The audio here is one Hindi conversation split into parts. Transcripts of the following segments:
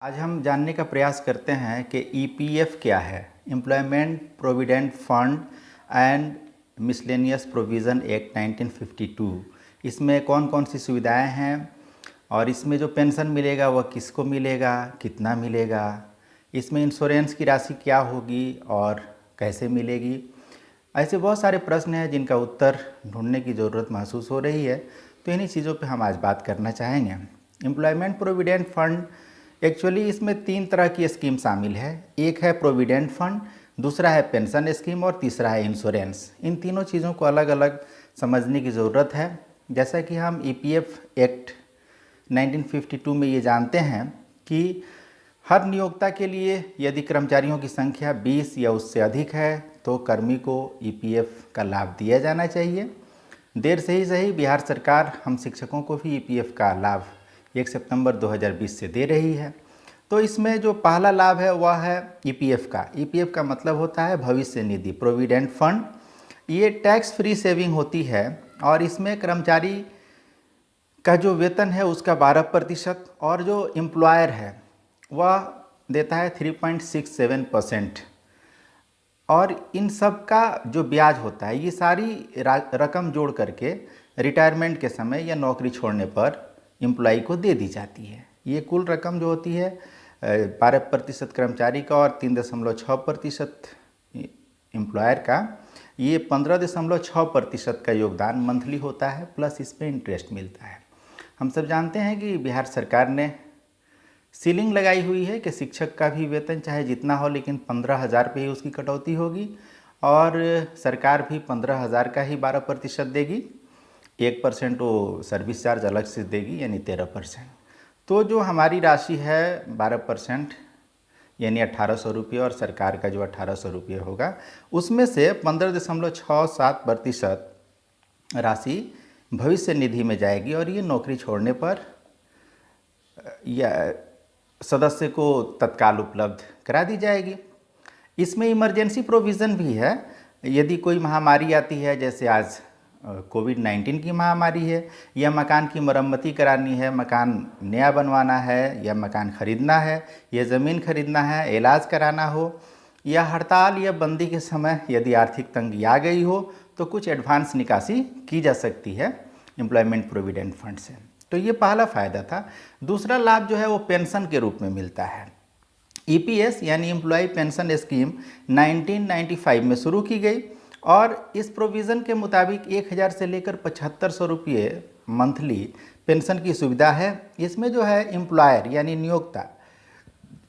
आज हम जानने का प्रयास करते हैं कि ईपीएफ क्या है, employment provident fund and miscellaneous provision act 1952। इसमें कौन कौन सी सुविधाएं हैं और इसमें जो पेंशन मिलेगा वह किसको मिलेगा, कितना मिलेगा, इसमें इंश्योरेंस की राशि क्या होगी और कैसे मिलेगी। ऐसे बहुत सारे प्रश्न हैं जिनका उत्तर ढूंढने की ज़रूरत महसूस हो रही है, तो इन्हीं चीज़ों पे हम आज बात करना चाहेंगे। एम्प्लॉयमेंट प्रोविडेंट फंड एक्चुअली इसमें 3 तरह की स्कीम शामिल है। एक है प्रोविडेंट फंड, दूसरा है पेंशन स्कीम और तीसरा है इंश्योरेंस। इन तीनों चीज़ों को अलग अलग समझने की ज़रूरत है। जैसा कि हम ईपीएफ एक्ट 1952 में ये जानते हैं कि हर नियोक्ता के लिए यदि कर्मचारियों की संख्या 20 या उससे अधिक है तो कर्मी को ईपीएफ का लाभ दिया जाना चाहिए। देर से ही सही बिहार सरकार हम शिक्षकों को भी ईपीएफ का लाभ 1 सितंबर 2020 से दे रही है। तो इसमें जो पहला लाभ है वह है ईपीएफ का। ईपीएफ का मतलब होता है भविष्य निधि, प्रोविडेंट फंड। ये टैक्स फ्री सेविंग होती है और इसमें कर्मचारी का जो वेतन है उसका 12% और जो एम्प्लॉयर है वह देता है 3.67%। और इन सब का जो ब्याज होता है ये सारी रकम जोड़ करके रिटायरमेंट के समय या नौकरी छोड़ने पर एम्प्लॉई को दे दी जाती है। ये कुल रकम जो होती है 12% कर्मचारी का और 3.6% एम्प्लॉयर का, ये 15.6% का योगदान मंथली होता है, प्लस इस पर इंटरेस्ट मिलता है। हम सब जानते हैं कि बिहार सरकार ने सीलिंग लगाई हुई है कि शिक्षक का भी वेतन चाहे जितना हो लेकिन 15,000 पे ही उसकी कटौती होगी और सरकार भी 15,000 का ही 12% देगी। 1% वो सर्विस चार्ज अलग से देगी, यानी 13%। तो जो हमारी राशि है 12% यानी 1,800 रुपये और सरकार का जो 1,800 रुपये होगा उसमें से 15.67% राशि भविष्य निधि में जाएगी और ये नौकरी छोड़ने पर या सदस्य को तत्काल उपलब्ध करा दी जाएगी। इसमें इमरजेंसी प्रोविज़न भी है। यदि कोई महामारी आती है, जैसे आज कोविड-19 की महामारी है, या मकान की मरम्मती करानी है, मकान नया बनवाना है या मकान खरीदना है या ज़मीन खरीदना है, इलाज कराना हो, या हड़ताल या बंदी के समय यदि आर्थिक तंगी आ गई हो तो कुछ एडवांस निकासी की जा सकती है एम्प्लॉयमेंट प्रोविडेंट फंड से। तो ये पहला फ़ायदा था। दूसरा लाभ जो है वो पेंशन के रूप में मिलता है। ईपीएस यानी एम्प्लॉय पेंशन स्कीम 1995 में शुरू की गई और इस प्रोविज़न के मुताबिक 1,000 से लेकर 7,500 रुपये मंथली पेंशन की सुविधा है। इसमें जो है एम्प्लॉयर यानी नियोक्ता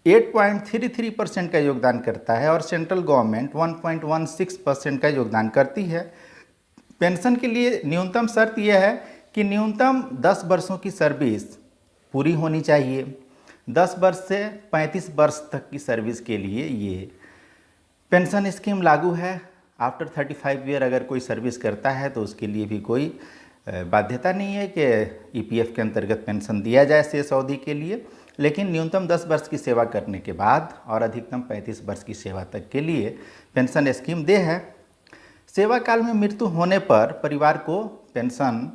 8.33% का योगदान करता है और सेंट्रल गवर्नमेंट 1.16% का योगदान करती है। पेंशन के लिए न्यूनतम शर्त यह है कि न्यूनतम 10 वर्षों की सर्विस पूरी होनी चाहिए। 10 वर्ष से 35 वर्ष तक की सर्विस के लिए ये पेंशन स्कीम लागू है। आफ्टर 35 ईयर अगर कोई सर्विस करता है तो उसके लिए भी कोई बाध्यता नहीं है कि ईपीएफ के अंतर्गत पेंशन दिया जाए शेष अवधि के लिए, लेकिन न्यूनतम 10 वर्ष की सेवा करने के बाद और अधिकतम 35 वर्ष की सेवा तक के लिए पेंशन स्कीम दे है। सेवा काल में मृत्यु होने पर परिवार को पेंशन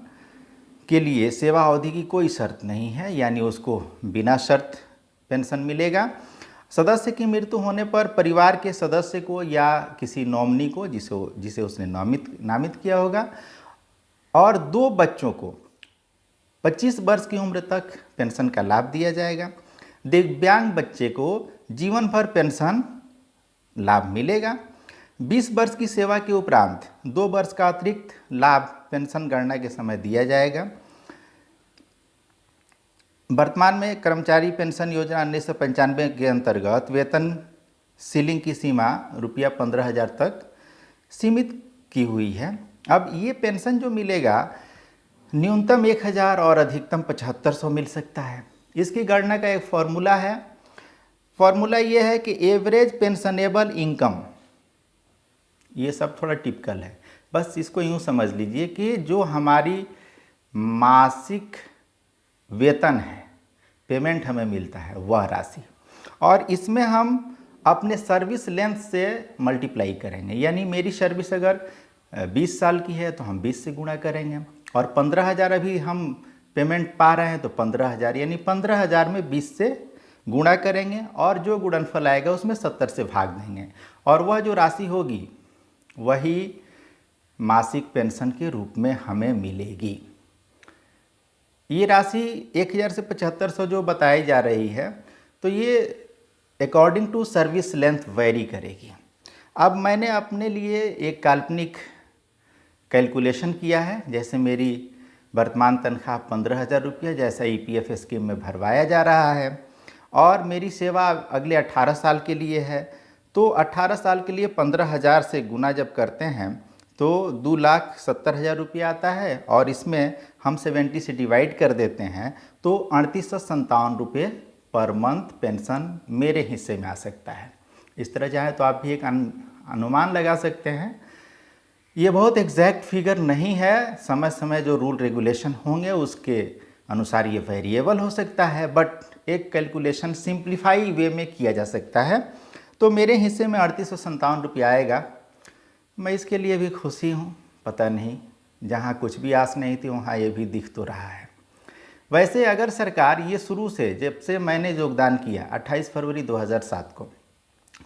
के लिए सेवा अवधि की कोई शर्त नहीं है, यानी उसको बिना शर्त पेंशन मिलेगा। सदस्य की मृत्यु होने पर परिवार के सदस्य को या किसी नॉमिनी को जिसे उसने नामित किया होगा और 2 बच्चों को 25 वर्ष की उम्र तक पेंशन का लाभ दिया जाएगा। दिव्यांग बच्चे को जीवन भर पेंशन लाभ मिलेगा। 20 वर्ष की सेवा के उपरांत 2 वर्ष का अतिरिक्त लाभ पेंशन गणना के समय दिया जाएगा। वर्तमान में कर्मचारी पेंशन योजना 1995 के अंतर्गत वेतन सीलिंग की सीमा ₹15,000 तक सीमित की हुई है। अब ये पेंशन जो मिलेगा न्यूनतम 1,000 और अधिकतम 7,500 मिल सकता है। इसकी गणना का एक फॉर्मूला है। फॉर्मूला ये है कि एवरेज पेंशनेबल इनकम, ये सब थोड़ा टिपिकल है, बस इसको यूँ समझ लीजिए कि जो हमारी मासिक वेतन है, पेमेंट हमें मिलता है वह राशि, और इसमें हम अपने सर्विस लेंथ से मल्टीप्लाई करेंगे। यानी मेरी सर्विस अगर 20 साल की है तो हम 20 से गुणा करेंगे और 15,000 अभी हम पेमेंट पा रहे हैं तो 15,000, यानी 15,000 में 20 से गुणा करेंगे और जो गुणनफल आएगा उसमें 70 से भाग देंगे और वह जो राशि होगी वही मासिक पेंशन के रूप में हमें मिलेगी। ये राशि 1000 से 7500 जो बताई जा रही है तो ये according to service length vary करेगी। अब मैंने अपने लिए एक काल्पनिक कैलकुलेशन किया है। जैसे मेरी वर्तमान तनख्वाह 15,000 रुपया जैसा EPF स्कीम में भरवाया जा रहा है और मेरी सेवा अगले 18 साल के लिए है, तो 18 साल के लिए 15,000 से गुना जब करते हैं तो 2,70,000 रुपया आता है और इसमें हम 70 से डिवाइड कर देते हैं तो 3,857 रुपये पर मंथ पेंशन मेरे हिस्से में आ सकता है। इस तरह चाहे तो आप भी एक अनुमान लगा सकते हैं। ये बहुत एग्जैक्ट फिगर नहीं है, समय समय जो रूल रेगुलेशन होंगे उसके अनुसार ये वेरिएबल हो सकता है, बट एक कैलकुलेशन सिंप्लीफाई वे में किया जा सकता है। तो मेरे हिस्से में 3,857 रुपया आएगा। मैं इसके लिए भी खुशी हूँ। पता नहीं, जहाँ कुछ भी आस नहीं थी वहाँ ये भी दिख तो रहा है। वैसे अगर सरकार ये शुरू से, जब से मैंने योगदान किया 28 फरवरी 2007 को,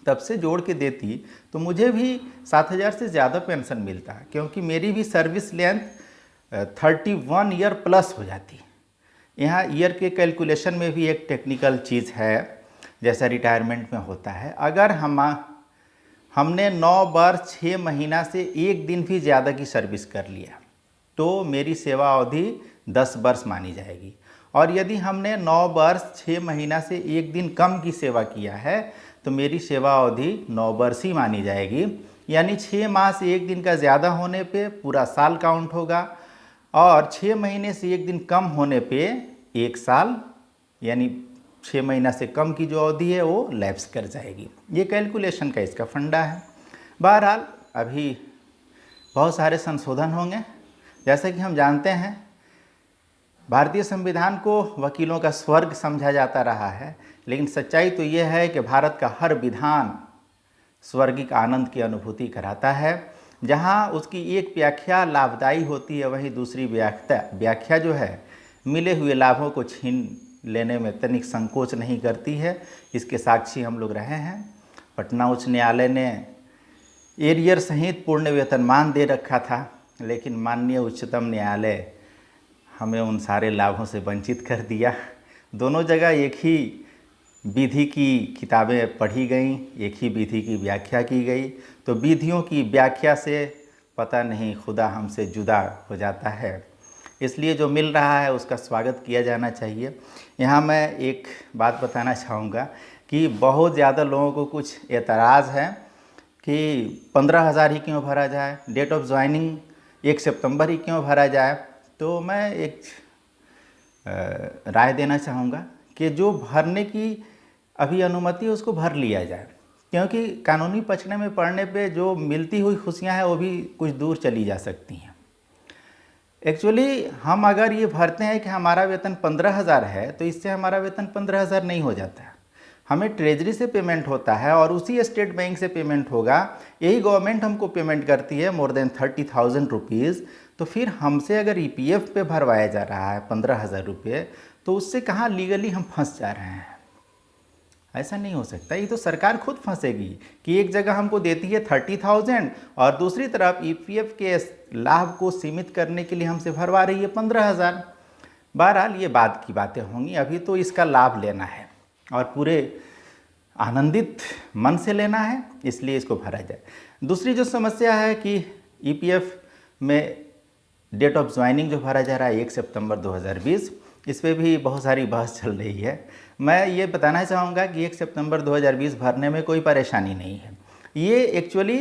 तब से जोड़ के देती तो मुझे भी 7,000 से ज़्यादा पेंशन मिलता, क्योंकि मेरी भी सर्विस लेंथ 31 ईयर प्लस हो जाती। यहाँ ईयर के कैलकुलेशन में भी एक टेक्निकल चीज़ है, जैसा रिटायरमेंट में होता है। अगर हमने 9 वर्ष 6 महीना से 1 दिन भी ज़्यादा की सर्विस कर लिया तो मेरी सेवा अवधि 10 वर्ष मानी जाएगी, और यदि हमने 9 वर्ष 6 महीना से 1 दिन कम की सेवा किया है तो मेरी सेवा अवधि 9 वर्ष ही मानी जाएगी। यानी 6 माह से 1 दिन का ज़्यादा होने पे पूरा साल काउंट होगा और 6 महीने से 1 दिन कम होने पे 1 साल, यानी 6 महीना से कम की जो अवधि है वो लैप्स कर जाएगी। ये कैलकुलेशन का इसका फंडा है। बहरहाल अभी बहुत सारे संशोधन होंगे। जैसा कि हम जानते हैं भारतीय संविधान को वकीलों का स्वर्ग समझा जाता रहा है, लेकिन सच्चाई तो ये है कि भारत का हर विधान स्वर्गिक आनंद की अनुभूति कराता है। जहाँ उसकी एक व्याख्या लाभदायी होती है, वहीं दूसरी व्याख्या जो है मिले हुए लाभों को छीन लेने में तनिक संकोच नहीं करती है। इसके साक्षी हम लोग रहे हैं। पटना उच्च न्यायालय ने एरियर सहित पूर्ण वेतनमान दे रखा था, लेकिन माननीय उच्चतम न्यायालय हमें उन सारे लाभों से वंचित कर दिया। दोनों जगह एक ही विधि की किताबें पढ़ी गईं, एक ही विधि की व्याख्या की गई, तो विधियों की व्याख्या से पता नहीं खुदा हमसे जुदा हो जाता है। इसलिए जो मिल रहा है उसका स्वागत किया जाना चाहिए। यहाँ मैं एक बात बताना चाहूँगा कि बहुत ज़्यादा लोगों को कुछ एतराज़ है कि 15,000 ही क्यों भरा जाए, डेट ऑफ ज्वाइनिंग 1 सितंबर ही क्यों भरा जाए। तो मैं एक राय देना चाहूँगा कि जो भरने की अभी अनुमति है उसको भर लिया जाए, क्योंकि कानूनी पचड़े में पड़ने पे जो मिलती हुई खुशियाँ हैं वो भी कुछ दूर चली जा सकती हैं। एक्चुअली हम अगर ये भरते हैं कि हमारा वेतन 15,000 है तो इससे हमारा वेतन 15,000 नहीं हो जाता है। हमें ट्रेजरी से पेमेंट होता है और उसी स्टेट बैंक से पेमेंट होगा। यही गवर्नमेंट हमको पेमेंट करती है मोर देन 30,000 रुपीज़। तो फिर हमसे अगर EPF पे भरवाया जा रहा है 15,000 रुपये, तो उससे कहाँ लीगली हम फंस जा रहे हैं। ऐसा नहीं हो सकता। ये तो सरकार खुद फंसेगी कि एक जगह हमको देती है 30,000 और दूसरी तरफ EPF के लाभ को सीमित करने के लिए हमसे भरवा रही है 15,000। बहरहाल ये बाद की बातें होंगी, अभी तो इसका लाभ लेना है और पूरे आनंदित मन से लेना है, इसलिए इसको भरा जाए। दूसरी जो समस्या है कि EPF में डेट ऑफ ज्वाइनिंग जो भरा जा रहा है 1 सितंबर 2020, इस पर भी बहुत सारी बहस चल रही है। मैं ये बताना चाहूँगा कि 1 सितंबर 2020 भरने में कोई परेशानी नहीं है। ये एक्चुअली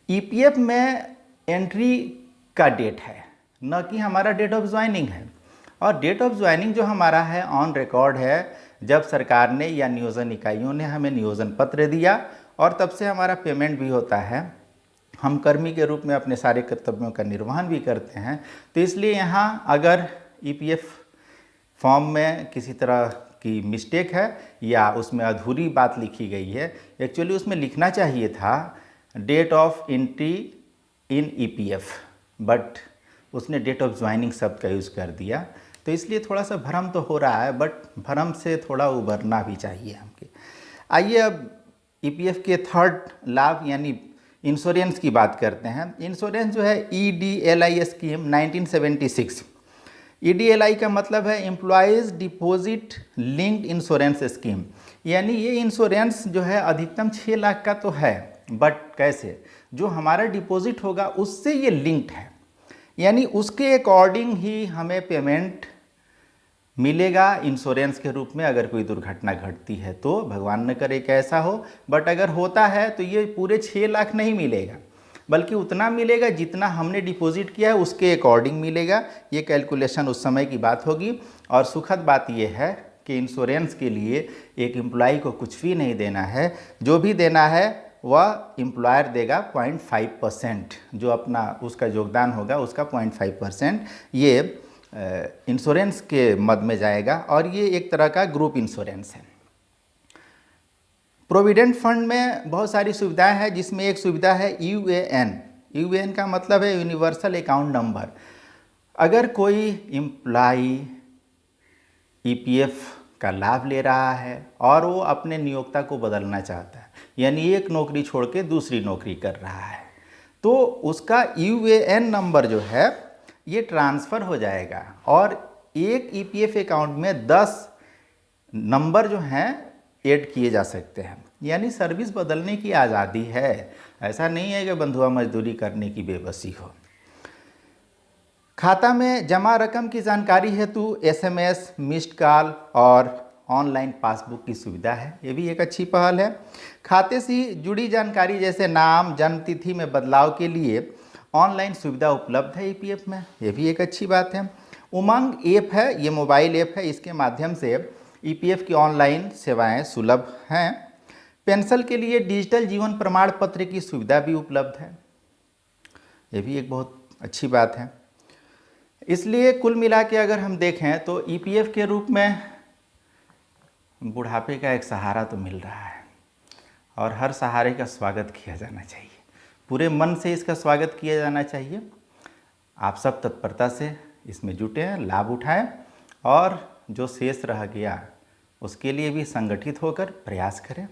EPF में एंट्री का डेट है, न कि हमारा डेट ऑफ ज्वाइनिंग है। और डेट ऑफ ज्वाइनिंग जो हमारा है ऑन रिकॉर्ड है, जब सरकार ने या नियोजन इकाइयों ने हमें नियोजन पत्र दिया और तब से हमारा पेमेंट भी होता है। हम कर्मी के रूप में अपने सारे कर्तव्यों का निर्वहन भी करते हैं। तो इसलिए यहाँ अगर EPF फॉर्म में किसी तरह की मिस्टेक है या उसमें अधूरी बात लिखी गई है, एक्चुअली उसमें लिखना चाहिए था date of entry in EPF, but उसने डेट ऑफ ज्वाइनिंग शब्द का यूज़ कर दिया। तो इसलिए थोड़ा सा भ्रम तो हो रहा है, बट भ्रम से थोड़ा उबरना भी चाहिए हमके। आइए अब ईपीएफ के थर्ड लाभ यानी इंश्योरेंस की बात करते हैं। इंश्योरेंस जो है ईडीएलआई स्कीम 1976। ईडीएलआई का मतलब है employees deposit linked insurance scheme, यानी ये इंश्योरेंस जो है अधिकतम 6 लाख का तो है, बट कैसे, जो हमारा डिपॉजिट होगा उससे ये लिंक्ड है, यानी उसके अकॉर्डिंग ही हमें पेमेंट मिलेगा इंश्योरेंस के रूप में। अगर कोई दुर्घटना घटती है तो, भगवान न करे कि ऐसा हो, बट अगर होता है तो ये पूरे 6 लाख नहीं मिलेगा, बल्कि उतना मिलेगा जितना हमने डिपॉजिट किया है उसके अकॉर्डिंग मिलेगा। ये कैलकुलेशन उस समय की बात होगी। और सुखद बात यह है कि इंश्योरेंस के लिए एक एम्प्लॉय को कुछ भी नहीं देना है, जो भी देना है वह एम्प्लॉयर देगा 0.5%, जो अपना उसका योगदान होगा उसका 0.5% ये इंश्योरेंस के मद में जाएगा। और ये एक तरह का ग्रुप इंश्योरेंस है। प्रोविडेंट फंड में बहुत सारी सुविधाएं हैं, जिसमें एक सुविधा है यूएएन। यूएएन का मतलब है यूनिवर्सल अकाउंट नंबर। अगर कोई एम्प्लॉय ईपीएफ का लाभ ले रहा है और वो अपने नियोक्ता को बदलना चाहता है, यानी एक नौकरी छोड़ के दूसरी नौकरी कर रहा है, तो उसका यूएएन नंबर जो है ये ट्रांसफ़र हो जाएगा और एक ईपीएफ अकाउंट में 10 नंबर जो हैं ऐड किए जा सकते हैं, यानी सर्विस बदलने की आज़ादी है। ऐसा नहीं है कि बंधुआ मजदूरी करने की बेबसी हो। खाता में जमा रकम की जानकारी हेतु एसएमएस, मिस्ड कॉल और ऑनलाइन पासबुक की सुविधा है, ये भी एक अच्छी पहल है। खाते से जुड़ी जानकारी जैसे नाम, जन्म तिथि में बदलाव के लिए ऑनलाइन सुविधा उपलब्ध है ईपीएफ में, ये भी एक अच्छी बात है। उमंग ऐप है, ये मोबाइल ऐप है, इसके माध्यम से ईपीएफ की ऑनलाइन सेवाएं सुलभ हैं। पेंशन के लिए डिजिटल जीवन प्रमाण पत्र की सुविधा भी उपलब्ध है, ये भी एक बहुत अच्छी बात है। इसलिए कुल मिला के अगर हम देखें तो ईपीएफ के रूप में बुढ़ापे का एक सहारा तो मिल रहा है और हर सहारे का स्वागत किया जाना चाहिए, पूरे मन से इसका स्वागत किया जाना चाहिए। आप सब तत्परता से इसमें जुटें, लाभ उठाएं और जो शेष रह गया उसके लिए भी संगठित होकर प्रयास करें।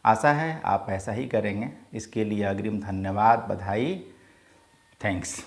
आशा है आप ऐसा ही करेंगे। इसके लिए अग्रिम धन्यवाद, बधाई, थैंक्स।